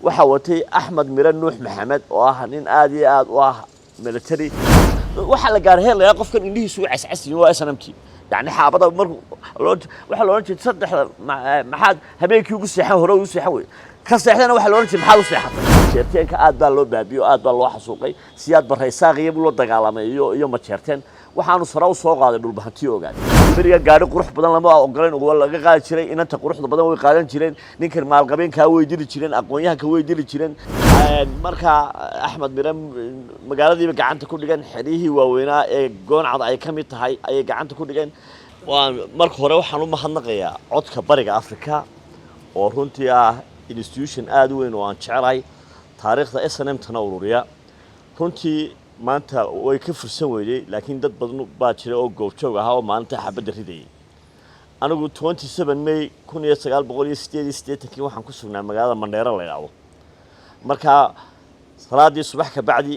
وحوتي أحمد ميران نوح محمد وأهنين آدي ميلتري waxa la gaar heelaya qofkan indhihiisu way cascasii waa SNMT yani xaabada markuu waxa loo jeedo saddexda maxaad habeenkii ugu seexan hore ugu seexan way ka seexdana waxa loo jeedo maxaad u seexatay jeerteenka aad baa loo baabiyo aad baa loo xasuuqay siyaad baraysaaqiyay loo dagaalamay iyo ma jeerteen waxaanu sare u soo qaaday dhul bahantii ogaad bariga gaari qurux badan lama ogolaan ugu laga qaadi jiray inanta quruxda badan way qaadan jireen ninkan maalqabeenka way diri jireen aqoonyahanka way diri jireen marka Axmed Miran magaaladiiba gacanta ku dhigan xirihii waaweynaa ee gooncad ay ka mid tahay ay gacanta ku dhigan waan marka hore waxaan u mahadnaqayaa codka bariga Afrika oo runtii institution aad u weyn oo aan jecelahay taariikhda SNM tana ururiya runtii maanta way ka fursan weeyay laakiin dad badan baa jira oo goobjoog ah oo maalinta xabadda riday anigu 27 May 1988 waxaan ku sugnaa magaalada Mandheera la yiraahdo marka salaadii subax ka bacdi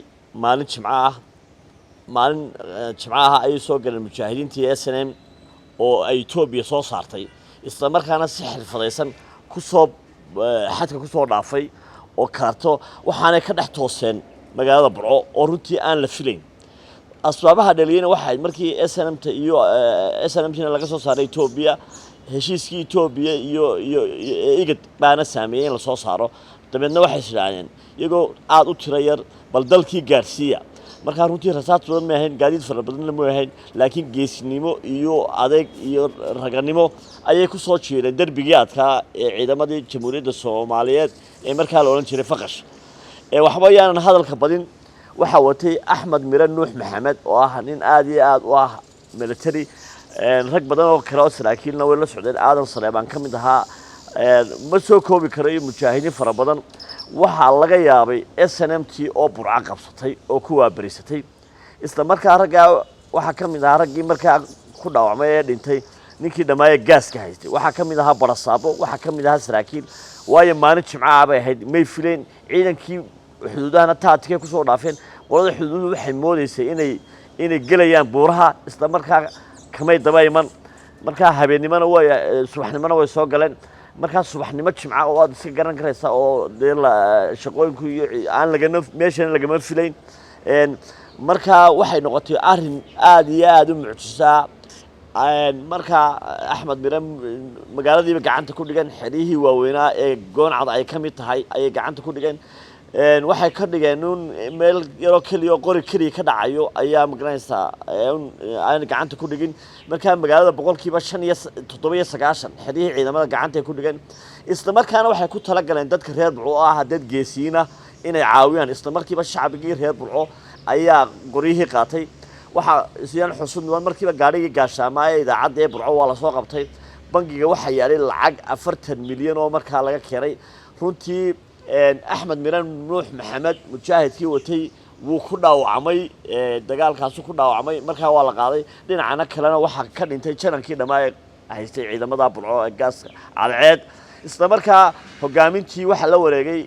maalin jimcaha ay soo galeen mujaahidiintii SNM oo ay Itoobiya soo saartay isla markaana si xirfadaysan ku soo xadka ku soo dhaafay oo kaarto waxaanay ka dhex tooseen magaalada Burco oo runtii aan la filayn asbaabaha dhaliyana waxay markii SNMta iyo SNMtina laga soo saaray Itoobiya heshiiskii Itoobiya iyo igad baana saameeyeen la soo saaro dabeedna waxay shiraayeen iyagoo aad u tiro yar bal dalkii gaarsiiya marka runtii rasaad badan ma ahayn gaadiid fara badan ma ahayn laakiin geesnimo iyo adeeg iyo raganimo ayay ku soo jeedeen darbigii adka ee ciidamadii Jamhuuriyadda Soomaaliyeed ee markaa la oran jiray faqash waxba yaanan hadalka badin waxa watay Axmed Miran Nuux Maxamed oo nin aad military rag badan oo kale oo saraakiilna way la socdeen aadan Saleebaan kamid ahaa ma soo koobi karayo mujaahidiin fara badan waxa laga yaabay SNMT oo burca qabsatay oo ku waabarisatay isla markaa ragga waxa kamid ahaa raggii markaa ku dhaawacmay ee dhintay ninkii dhamaay gaaska haystay waxa kamid ahaa barasaabo waxa kamid ahaa saraakiil waayo maalin jimcaha bay ahayd may fileen ciidankii xuduudahana taadkay ku soo dhaafeen qolada xuduudu waxay moodeysay inay galayaan buuraha isla markaa kamay daba iman markaa habeenimana way subaxnimana way soo galeen markaa subaxnimo jimca oo aad iska garan karaysa oo shaqooyinku iyo aan meeshan lagama filayn markaa waxay noqotay arin aad u mucjisa markaa Axmed Miran magaaladiiba gacanta ku dhigan xirihii waaweynaa ee gooncad ay ka mid tahay ay gacanta ku dhigan waxay ka dhigeen meel yaro kaliya qori kaliya ka dhacayo ayaa magaalada aan gacanta ku dhigin marka magaalada boqolkiiba 97 xirihii ciidamada gacanta ku dhigan isla markaana waxay ku tala galeen dadka reer Burco dad geesiina inay caawiyaan isla markiiba shacabigii reer Burco ayaa qorihii qaatay waxa isiyaan xusuud mudan markiiba gaarigii gaashaamaay idaacadda Burco waa la soo qabtay bangiga waxa yaalay lacag 40 milyan oo markaa laga keenay runtii Axmed Miran Nuux Maxamed mujaahidkii watay wuu ku dhaawacmay dagaalkaas ku dhaawacmay markaa waa la qaaday dhinacana kalena waxa ka dhintay janankii dhamaay haystay ciidamada Burco gaas cadceed isla markaa hogaamintii waxa la wareegay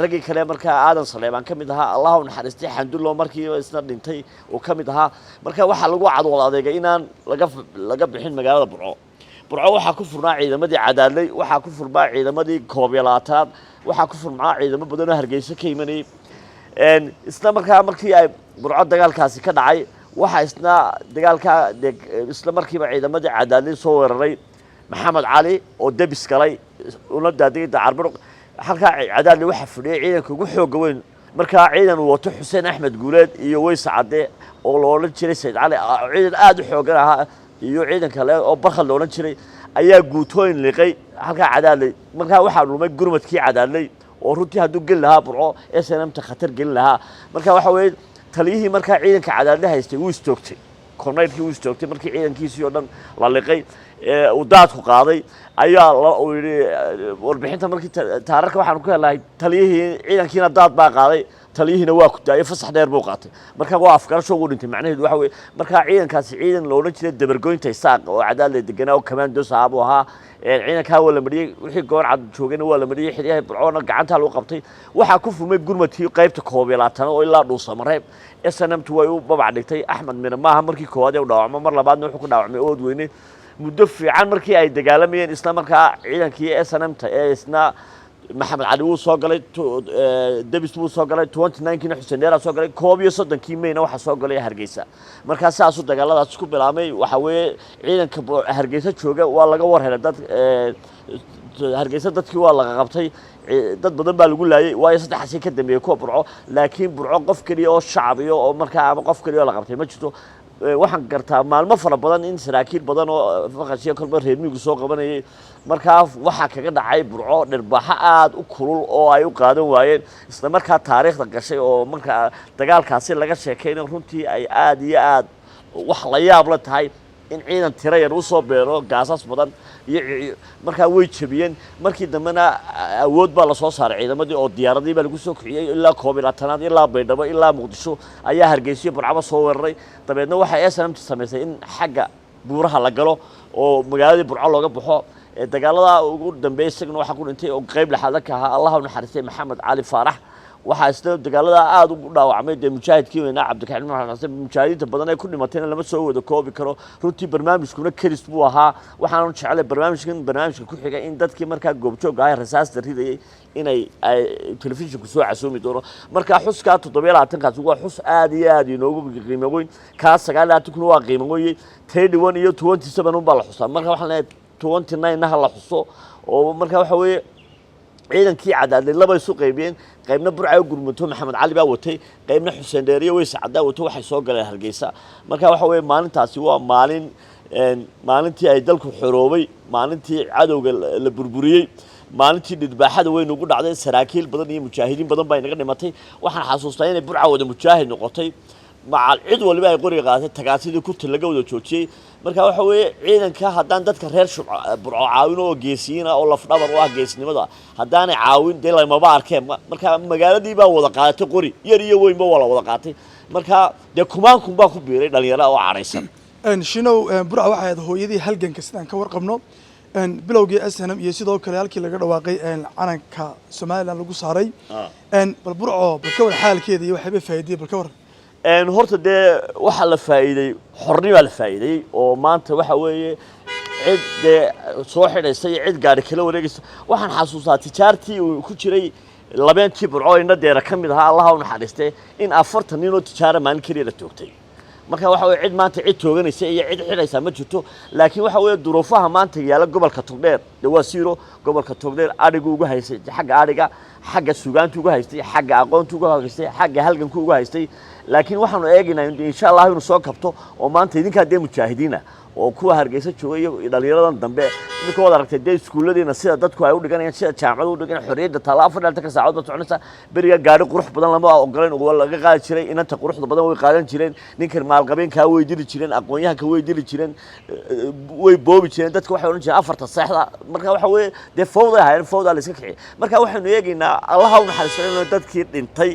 ragii kale markaa aadan Saleebaan kamid ahaa Allahu naxariistay xamdulillaah markii isna dhintay oo kamid ahaa markaa waxa lagu cadwal adeegay inaan laga bixin magaalada Burco waxa ku furnaa ciidamadii Cadaadley waxa ku furnaa ciidamadii Koobyalaataad waxa ku furnaa ciidamo badan oo Hargeysa ka imanay isla markii ay Burco dagaalkaasi ka dhacay waxa isna dagaalka isla markiiba ciidamadii Cadaadley soo weeraray Maxamed Cali oo debis galay una daadiyay Carburuq halka Cadaadley waxa fadhiyay ciidanka ugu xoog weyn markaa ciidan uu wato Xuseen Axmed Guuleed iyo Wayse Cadde oo loo oran jiray Sayd Cali ciidan aad u xoog ah iyo ciidan kale oo barxad loo oran jiray ayaa guutooyin liqay halka Cadaadley markaa waxa lumay gurmadkii Cadaadley oo runtii haduu gal lahaa Burco SNMta khatar gal lahaa markaa waxa weey taliyihii markaa ciidanka Cadaadley haystay uu istoogtay korneylkii uu istoogtay markii ciidankiisii oo dhan la liqay uu daadku qaaday ayaa uu yiri warbixinta markii taariikhda waxaan ku helahay taliyihii ciidankiina daad baa qaaday taliyihina waa ku daayay fasax dheer buu qaatay markaa waa afgarasho ugu dhintay macnaheedu waxa weey markaa ciidankaasi ciidan loo oran jiray dabargoynta isaaq oo Cadaadley deganaa oo commando saabo ahaa ciidanka wala mariyay wixii gooncad joogayna waa la mariyay xiriyaha Burcoona gacanta lagu qabtay waxa ku furmay gurmadkii qaybta Koobyalaatan oo ilaa Dhuusamareeb SNMtu way u babac dhigtay Axmed Miran maaha markii koowaad ee dhaawacmo mar labaadna wuxuu ku dhaawacmay ood weyne muddo fiican markii ay dagaalamayeen isla markaa ciidankii SNMta ee isna محمد علي wuu soo galay Davis wuu soo galay 29kina Xuseen Dheera soo galay 31kii Mayna waxa soo galay Hargeysa marka saas u dagaaladaas ku bilaabmay waxa weeye ciidanka Hargeysa jooga waa laga war helay dad Hargeysa dadkii waa laga qabtay dad badan baa lagu laayay waa saddexaasi ka dambeeyay ku Burco laakiin Burco qof kaliya oo shacab iyo oo markaa ama qof kaliya la qabtay ma jirto waxaan gartaa maalmo fara badan in saraakiil badan oo faqashiyo kolba reer miyigu soo qabanayay markaa waxa kaga dhacay Burco dhirbaxa aad u kulul oo ay u qaadan waayeen isla markaa taariikhda gashay oo markaa dagaalkaasi laga sheekayna runtii ay aad iyo aad wax la yaab la tahay in ciidan tiro yar u soo beero gaasas badan iyo markaa way jabiyeen markii dambena awood baa la soo saaray ciidamadii oo diyaaradii baa lagu soo kiciyay ilaa 12 ilaa Baydhabo ilaa Muqdisho ayaa Hargeysa Burco soo weeraray dabeedna waxa SNM sameysay in xagga buuraha la galo oo magaalada Burco looga baxo dagaalada ugu dambeeyay isaguna waxa ku dhintay oo qayb la xadan ka ahaa Allah u naxariistay Maxamed Cali Faarax waxa isla dagaalada aad u dhaawacmay mujaahidkii weynaa Cabdikariim Xasan mujaahidiinta badan ay ku dhimatayna lama soo wada koobi karo runtii barnaamijkuna karis buu ahaa waxaan jeclay barnaamijka ku xiga in dadkii markaa goobjoog ah rasaas daridayay inay telefishinka soo casoomi doono marka xuska 27kaas waa xus aad iyo aad inoogu qiimo weyn ka 29kuna waa qiimo weyn 31 iyo 27 baa la xusaa marka waxaan leeyahay 29 la xuso oo marka waxa weeye ciidankii cadaadlay laba isu qaybiyeen qaybna Burco gurmato Maxamed Cali baa watay qaybna Xuseen Dheeriye way sacada wato waxay soo galeen Hargeysa marka waxa weeye maalintaasi waa maalintii ay dalku xoroobay maalintii cadowga la burburiyay maalintii dhidbaaxada weyn ugu dhacday saraakiil badan iyo mujaahidiin badan baa inaga dhimatay waxaan xasuustaa in Burco wada mujaahid noqotay macal cid waliba ay qoriga qaadatay tagaasidii ku talaga wada joojiyay marka waxa weeye ciidanka hadaan dadka reer Burco caawin oo geesiina oo laf dhabar u ah geesnimada hadaan caawin deelay ma arkeen marka magaaladii baa wada qaadatay qori yar iyo weynba wada qaatay marka de kumaanku baa ku biiray dhalinyaro oo careysan shinow Burco waxa ay hooyadii halganka sidaan ka warqabno bilowgii SNM iyo sidoo kale halkii laga dhawaaqay calanka Soomaaliland lagu saaray bal Burco balka war xaalkeeda iyo waxba faa'iido balka war horta de waxa la faa'iiday xornimo la faa'iiday oo maanta waxa weeye cid soo xidhaysay cid gaari kala wareegaysa waxaan xasuustaa tijaartii uu ku jiray labeentii Burco inna deera kamid ahaa Allah u naxariistay in 40 nin oo tijaara maalin kaliya la toogtay marka waxa weeye cid maanta cid tooganaysa iyo cid xidhaysa ma jirto laakiin waxa weeye duruufaha maanta yaala gobolka Togdheer waa siiro gobolka Togdheer arigu ugu haystay xagga ariga xagga suugaanta ugu haystay xagga aqoonta ugu haystay xagga halganka ugu haystay laakiin waxaanu eegaynaa insha Allah inuu soo kabto oo maanta idinka de mujaahidiina oo kuwa Hargeysa joogay iyo dhalinyaradan dambe idinka wada aragtay de iskuuladina sida dadku ay u dhiganayaan sida jaamacadu u dhigan xorriyada talaafo dhalta saacadood soconaysa bariga gaari qurux badan lama ogolaan oo laga qaadi jiray inanta quruxda badan way qaadan jireen ninkan maalqabeen ka way diri jireen aqoonyahanka way diri jireen way boobi jireen dadku waxay oran jireen afarta saxda marka waxa weeye de fawda la iska kiciyay marka waxaanu eegaynaa Allah u naxariisto dadkii dhintay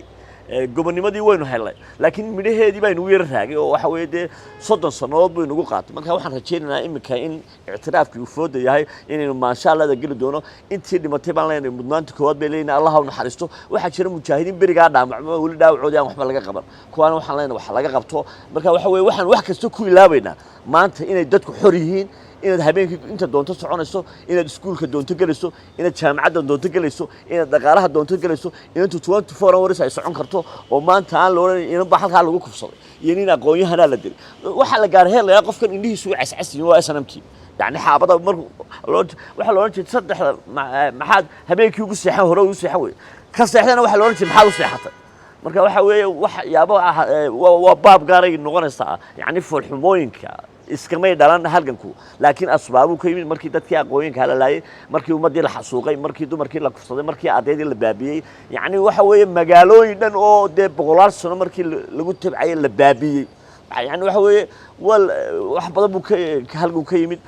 gobonimadii waynu helay laakiin midhaheedii baa inuu yar raagay oo waxa weeye 30 sanadood buu inagu qaatay marka waxaan rajaynaynaa imika in ictiraafkii uu fooda yahay inaynu maasha Allah geli doono intii dhimatay baan leenahay mudnaanta koowaad bay leeyahay Allah u naxariisto waxa jira mujaahidiin beriga dhaamacmo wali dhaawacoodii aan waxba laga qaban kuwana waxaan leenahay wax laga qabto marka waxa weeye waxaan wax kasta ku ilaabaynaa maanta inay dadku xor yihiin inaad habeenkii inta doonto soconayso inaad iskuulka doonto galayso inaad jaamacadda doonto galayso inaad dhaqaalaha doonto galayso inaad 24 hours ay socon karto oo maanta aan loo in ba halka lagu kufsaday iyo in aqoon-yahana la dilay waxa la gaar helaya qofkan indhihiisu cascasiin waa SNMkii يعني حابة waxa loo jeedo saddexda maxaad habeenkii ugu seexan hore ugu seexaway ka seexdana waxa loo jeedo maxaad u seexatay marka waxa weeye wax yaabo waa baab gaaray noqonaysa yani foolxumooyinka iskamay dhalan halganku laakiin asbaabu ka yimid markii dadkii aqooyinka la laayay markii ummadii la xasuuqay markii dumarkii la kufsaday markii ardaydii la baabiyay yani waxa weeye magaalooyin dhan oo de boqolaal sano markii lagu tabcay la baabiyay يعني وحوي wax badan buu ka halgu ka yimid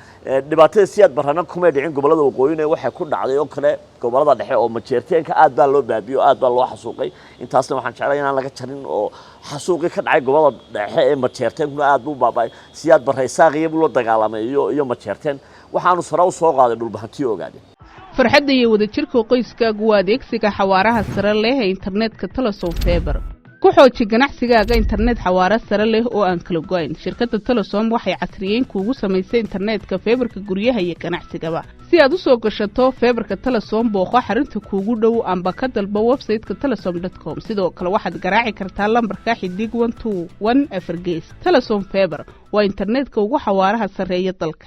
dhibaatada siyaad barana kuma dhicin gobolada waqooyi ee waxa ku dhacday oo kale gobolada dhexe oo majeerteenka aad baa loo baabiyo aad baa loo xasuuqay intaasna waxaan jeclahay inaan laga jarin oo xasuuqi ka dhacay gobolada dhexe ee majeerteenku aad buu baabay siyaad baraysaaqiyay buu la dagaalamay iyo majeerteen waxaanu sare u soo qaaday dhulbahantii ogaadeen farxadda iyo wada jirka qoyskaagu waa adeegsiga xawaaraha sare leh ee internetka Telesom Fiber ku xooji ganacsigaaga internet xawaare sare leh oo aan kala go'ayn. Shirkadda Telesom waxay casriyeyn kuugu samaysay internetka feebarka guryaha iyo ganacsigaba. Si aad u soo gashato feebarka Telesom booqo xarunta kuugu dhow amba ka dalba website-ka telesom.com. Sidoo kale waxaad garaaci kartaa lambarka xidig 121 Telesom Feebar waa internetka ugu xawaaraha sareeya dalka.